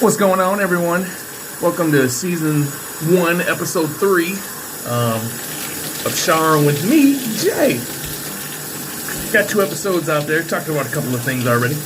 What's going on, everyone? Welcome to season 1, episode 3 of Showering with me, Jay. Got 2 episodes out there, talked about a couple of things already.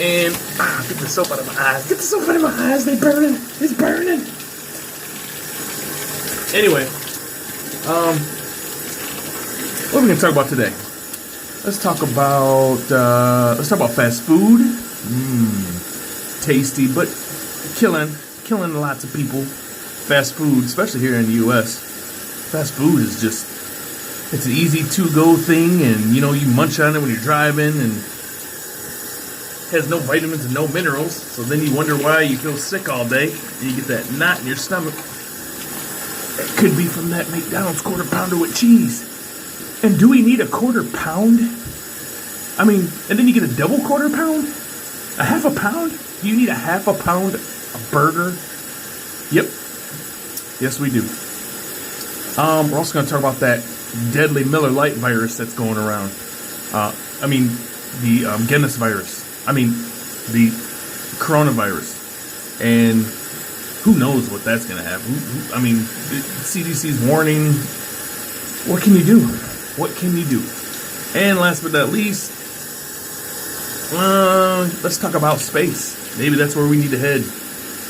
And get the soap out of my eyes. Get the soap out of my eyes. They burning. It's burning. Anyway, what are we gonna talk about today? Let's talk about fast food. Tasty, but killing lots of people. Fast food, especially here in the U.S. Fast food is it's an easy to-go thing, and you munch on it when you're driving, and has no vitamins and no minerals. So then you wonder why you feel sick all day, and you get that knot in your stomach. It could be from that McDonald's quarter pounder with cheese. And do we need a quarter pound? And then you get a double quarter pound? A half a pound? Do you need a half a pound of burger? Yep. Yes, we do. We're also going to talk about that deadly MillerLtvirus that's going around. The Guinness virus. The coronavirus. And who knows what that's going to happen. The CDC's warning. What can you do? What can you do? And last but not least, let's talk about space. Maybe that's where we need to head.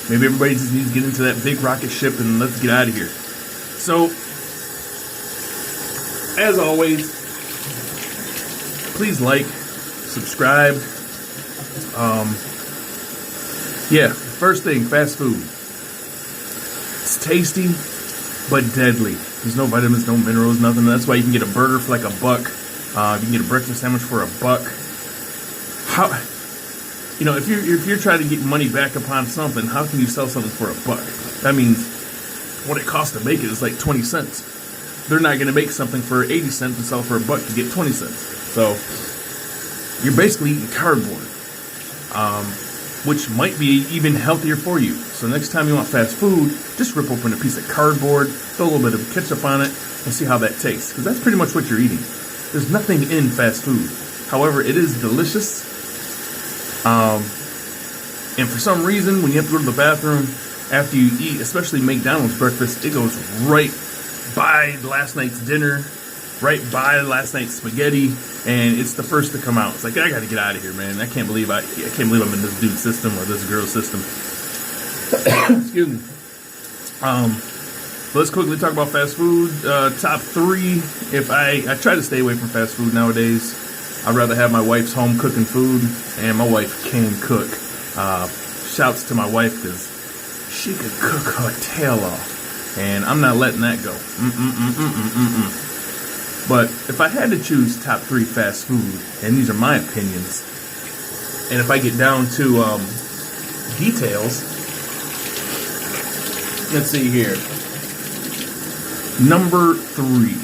Maybe everybody just needs to get into that big rocket ship and let's get out of here. So, as always, please like, subscribe. First thing, fast food. It's tasty, but deadly. There's no vitamins, no minerals, nothing. That's why you can get a burger for like $1. You can get a breakfast sandwich for $1. If you're trying to get money back upon something, how can you sell something for $1? That means what it costs to make it is like 20 cents. They're not going to make something for 80 cents and sell for $1 to get 20 cents. So you're basically eating cardboard, which might be even healthier for you. So next time you want fast food, just rip open a piece of cardboard, throw a little bit of ketchup on it, and see how that tastes. Because that's pretty much what you're eating. There's nothing in fast food. However, it is delicious. And for some reason, when you have to go to the bathroom after you eat, especially McDonald's breakfast, it goes right by last night's dinner, right by last night's spaghetti, and it's the first to come out. It's like, I gotta get out of here, man. I can't believe I'm in this dude's system or this girl's system. Excuse me. Let's quickly talk about fast food. Top 3. If I try to stay away from fast food nowadays. I'd rather have my wife's home cooking food, and my wife can cook. Shouts to my wife, because she could cook her tail off, and I'm not letting that go. But if I had to choose top 3 fast food, and these are my opinions, and if I get down to details, let's see here. Number 3,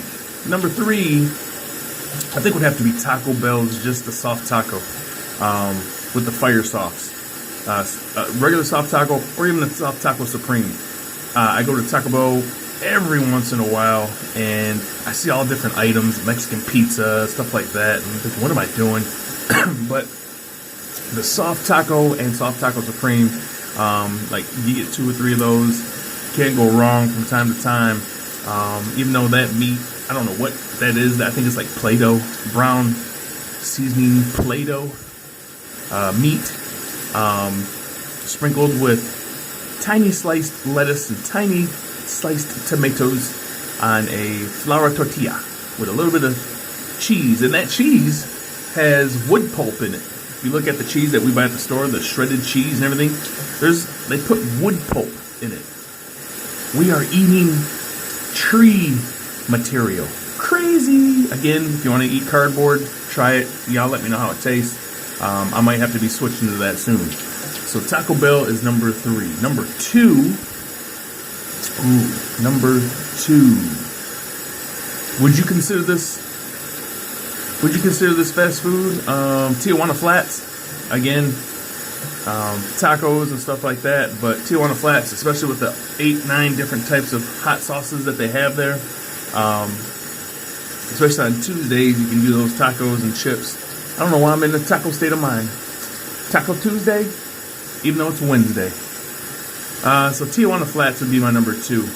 I think would have to be Taco Bell's Just the Soft Taco with the fire sauce. Regular soft taco or even the soft taco supreme. I go to Taco Bell every once in a while and I see all different items, Mexican pizza, stuff like that, and I'm thinking, what am I doing? But the soft taco and soft taco supreme, you get 2 or 3 of those, can't go wrong from time to time. Even though that meat, I don't know what that is. I think it's like Play-Doh, brown seasoning Play-Doh meat, sprinkled with tiny sliced lettuce and tiny sliced tomatoes on a flour tortilla with a little bit of cheese. And that cheese has wood pulp in it. If you look at the cheese that we buy at the store, the shredded cheese and everything, they put wood pulp in it. We are eating tree material. Crazy. Again, if you want to eat cardboard, try it. Y'all let me know how it tastes. I might have to be switching to that soon. So Taco Bell is number 3. Number 2. Would you consider this fast food? Tijuana Flats. Again, tacos and stuff like that, but Tijuana Flats, especially with the 8-9 different types of hot sauces that they have there, especially on Tuesdays, you can do those tacos and chips. I don't know why I'm in the taco state of mind. Taco Tuesday? even though it's Wednesday. So Tijuana Flats would be my number 2.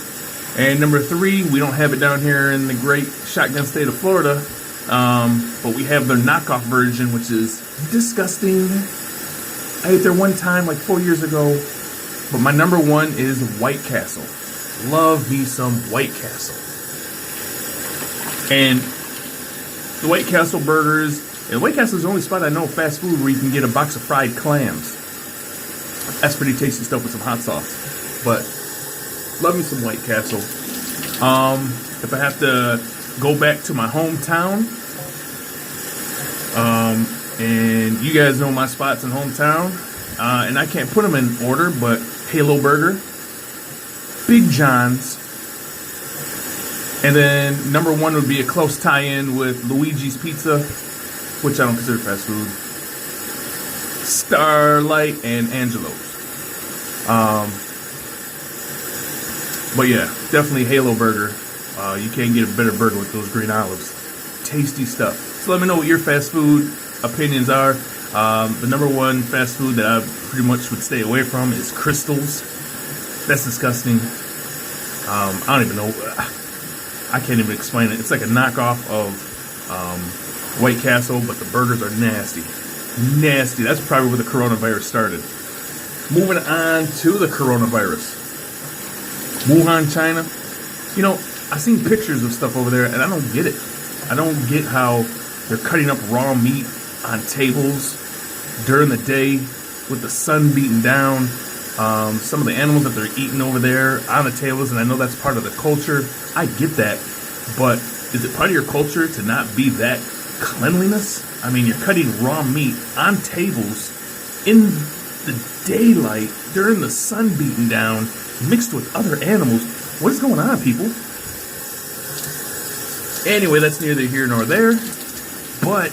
And number 3, we don't have it down here in the great shotgun state of Florida, but we have their knockoff version, which is disgusting. I ate there one time like 4 years ago. But my number 1 is White Castle. Love me some White Castle. And the White Castle burgers, and White Castle is the only spot I know fast food where you can get a box of fried clams. That's pretty tasty stuff with some hot sauce. But love me some White Castle. If I have to go back to my hometown, and you guys know my spots in hometown, and I can't put them in order, but Halo Burger, Big John's, and then number 1 would be a close tie-in with Luigi's Pizza, which I don't consider fast food, Starlight, and Angelo's. But yeah, definitely Halo Burger. You can't get a better burger with those green olives. Tasty stuff. So let me know what your fast food opinions are. The number 1 fast food that I pretty much would stay away from is Crystal's. That's disgusting. I don't even know. I can't even explain it. It's like a knockoff of White Castle, but the burgers are nasty. Nasty. That's probably where the coronavirus started. Moving on to the coronavirus. Wuhan, China. You know, I've seen pictures of stuff over there, and I don't get it. I don't get how they're cutting up raw meat on tables during the day with the sun beating down. Some of the animals that they're eating over there on the tables, and I know that's part of the culture. I get that, but is it part of your culture to not be that cleanliness? I mean, you're cutting raw meat on tables in the daylight during the sun beating down, mixed with other animals. What is going on, people? Anyway, that's neither here nor there, but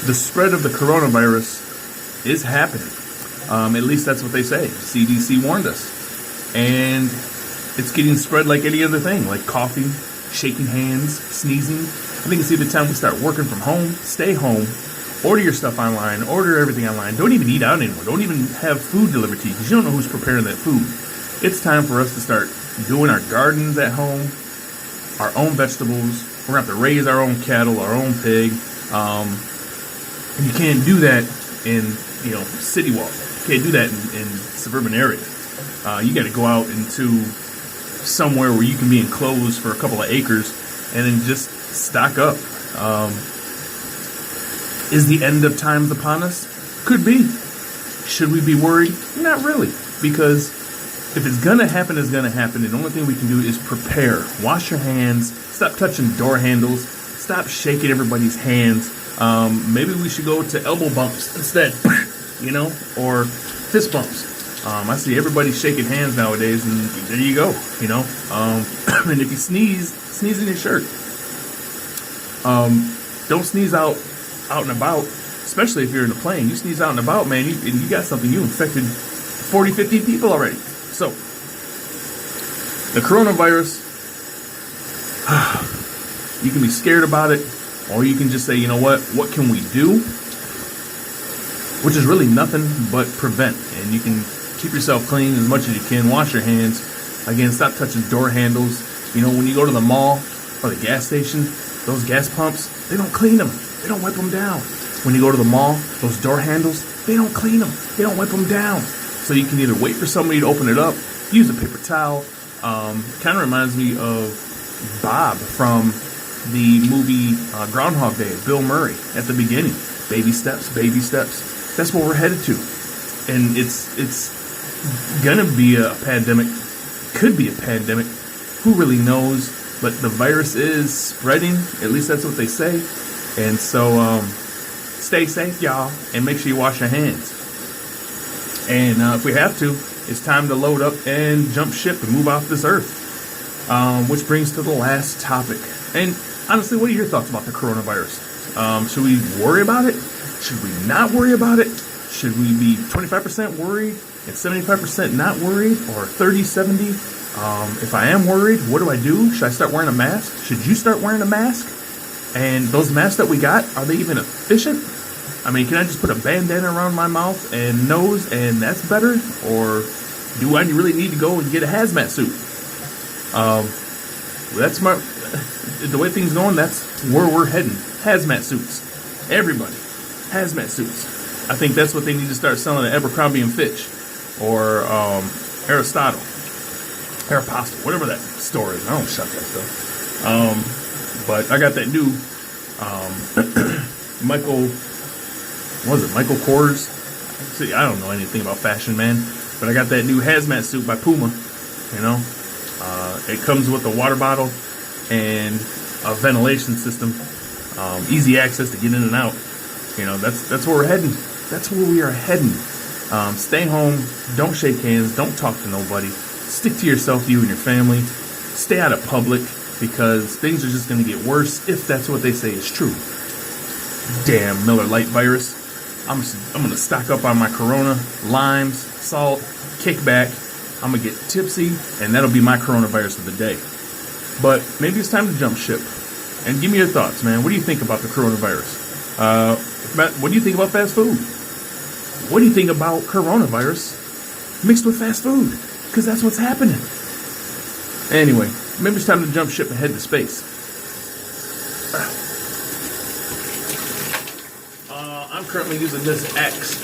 the spread of the coronavirus is happening. At least that's what they say. CDC warned us. And it's getting spread like any other thing, like coughing, shaking hands, sneezing. I think it's either time we start working from home, stay home, order your stuff online, order everything online. Don't even eat out anymore. Don't even have food delivered to you because you don't know who's preparing that food. It's time for us to start doing our gardens at home, our own vegetables. We're going to have to raise our own cattle, our own pig. And you can't do that in, city walk. You can't do that in suburban areas. You got to go out into somewhere where you can be enclosed for a couple of acres and then just stock up. Is the end of times upon us? Could be. Should we be worried? Not really. Because if it's going to happen, it's going to happen. And the only thing we can do is prepare. Wash your hands. Stop touching door handles. Stop shaking everybody's hands. Maybe we should go to elbow bumps instead, or fist bumps. I see everybody shaking hands nowadays, and there you go, and if you sneeze in your shirt. Don't sneeze out and about, especially if you're in a plane. You sneeze out and about, man, you got something. You infected 40, 50 people already. So, the coronavirus, you can be scared about it, or you can just say, you know what can we do? Which is really nothing but prevent. And you can keep yourself clean as much as you can. Wash your hands. Again, stop touching door handles. When you go to the mall or the gas station, those gas pumps, they don't clean them. They don't wipe them down. When you go to the mall, those door handles, they don't clean them. They don't wipe them down. So you can either wait for somebody to open it up, use a paper towel. Kind of reminds me of Bob from the movie Groundhog Day, Bill Murray, at the beginning. Baby steps, baby steps. That's what we're headed to. And it's gonna be a pandemic. Could be a pandemic. Who really knows? But the virus is spreading. At least that's what they say. And so stay safe, y'all, and make sure you wash your hands. And if we have to, it's time to load up and jump ship and move off this earth. Which brings to the last topic. And honestly, what are your thoughts about the coronavirus? Should we worry about it? Should we not worry about it? Should we be 25% worried and 75% not worried? Or 30, 70? If I am worried, what do I do? Should I start wearing a mask? Should you start wearing a mask? And those masks that we got, are they even efficient? I mean, can I just put a bandana around my mouth and nose and that's better? Or do I really need to go and get a hazmat suit? That's the way things going, that's where we're heading. Hazmat suits. Everybody. Hazmat suits. I think that's what they need to start selling at Abercrombie and Fitch. Or Aristotle. Aeropostale. Whatever that store is. I don't shop that stuff. But I got that new Michael Kors? See, I don't know anything about fashion, man. But I got that new hazmat suit by Puma. You know? It comes with a water bottle and a ventilation system. Easy access to get in and out. You know, that's where we're heading. That's where we are heading. Stay home. Don't shake hands. Don't talk to nobody. Stick to yourself, you and your family. Stay out of public because things are just going to get worse if that's what they say is true. Damn MillerLtvirus. I'm going to stock up on my Corona, limes, salt, kickback. I'm going to get tipsy, and that'll be my coronavirus of the day. But maybe it's time to jump ship. And give me your thoughts, man. What do you think about the coronavirus? What do you think about fast food? What do you think about coronavirus mixed with fast food? Because that's what's happening. Anyway, maybe it's time to jump ship and head to space. I'm currently using this Axe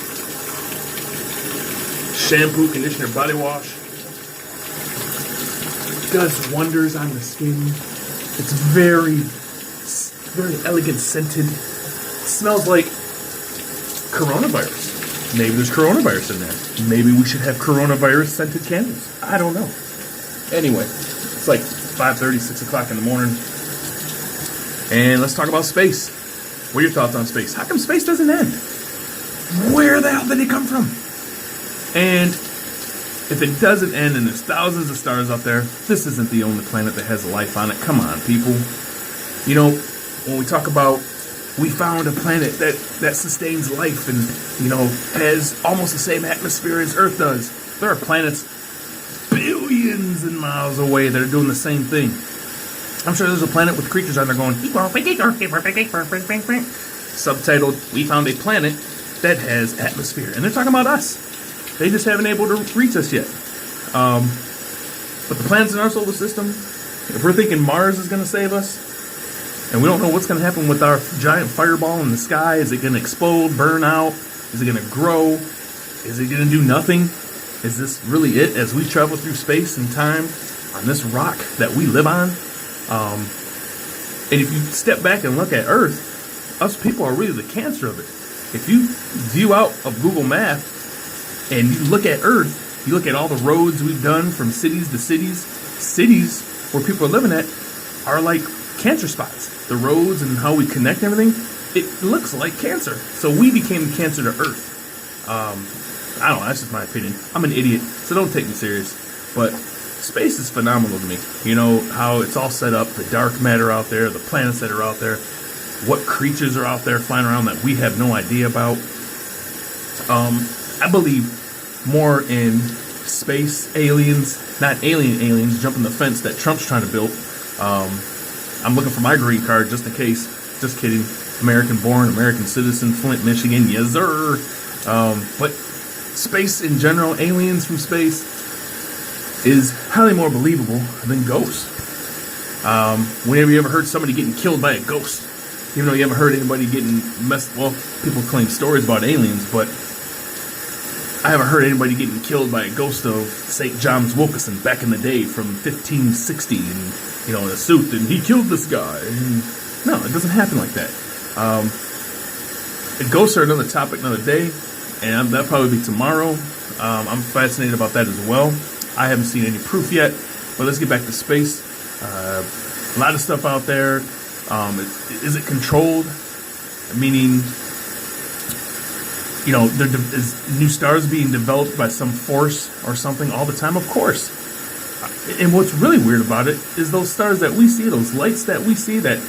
shampoo, conditioner, body wash. Does wonders on the skin. It's very elegant scented. Smells like coronavirus. Maybe there's coronavirus in there. Maybe we should have coronavirus scented candles. I don't know. Anyway, it's like 5:30, 6 o'clock in the morning. And let's talk about space. What are your thoughts on space? How come space doesn't end? Where the hell did it come from? And if it doesn't end and there's thousands of stars out there, this isn't the only planet that has life on it. Come on, people. You know, when we talk about we found a planet that sustains life and, you know, has almost the same atmosphere as Earth does. There are planets billions of miles away that are doing the same thing. I'm sure there's a planet with creatures on there going, subtitled, we found a planet that has atmosphere. And they're talking about us. They just haven't able to reach us yet. But the planets in our solar system, if we're thinking Mars is going to save us, and we don't know what's going to happen with our giant fireball in the sky. Is it going to explode, burn out? Is it going to grow? Is it going to do nothing? Is this really it as we travel through space and time on this rock that we live on? And if you step back and look at Earth, us people are really the cancer of it. If you view out of Google Maps and you look at Earth, you look at all the roads we've done from cities to cities where people are living at are like cancer spots. The roads and how we connect everything, it looks like cancer. So we became the cancer to Earth. I don't know, that's just my opinion. I'm an idiot, so don't take me serious. But space is phenomenal to me. You know, how it's all set up, the dark matter out there, the planets that are out there, what creatures are out there flying around that we have no idea about. I believe more in space aliens, not aliens, jumping the fence that Trump's trying to build. I'm looking for my green card just in case. Just kidding. American born, American citizen, Flint, Michigan, yes sir. But space in general, aliens from space, is highly more believable than ghosts. Whenever you ever heard somebody getting killed by a ghost, even though you haven't heard anybody getting messed, well, people claim stories about aliens, but I haven't heard anybody getting killed by a ghost of St. John's Wilkinson back in the day from 1560, and, you know, in a suit, and he killed this guy. And no, it doesn't happen like that. Ghosts are another topic, another day, and that'll probably be tomorrow. I'm fascinated about that as well. I haven't seen any proof yet, but let's get back to space. A lot of stuff out there. Is it controlled? Meaning, you know, is new stars being developed by some force or something all the time? Of course. And what's really weird about it is those stars that we see, those lights that we see that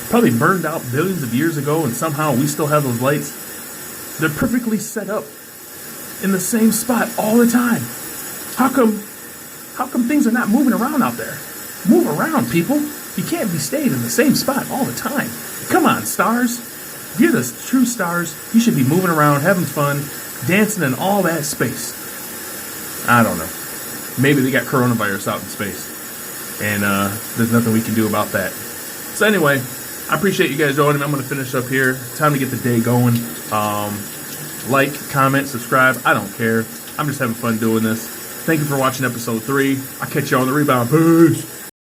probably burned out billions of years ago, and somehow we still have those lights. They're perfectly set up in the same spot all the time. How come things are not moving around out there? Move around, people. You can't be staying in the same spot all the time. Come on, stars. If you're the true stars, you should be moving around, having fun, dancing in all that space. I don't know. Maybe they got coronavirus out in space, and there's nothing we can do about that. So anyway, I appreciate you guys joining me. I'm going to finish up here. Time to get the day going. Like, comment, subscribe. I don't care. I'm just having fun doing this. Thank you for watching episode 3. I'll catch you on the rebound. Peace.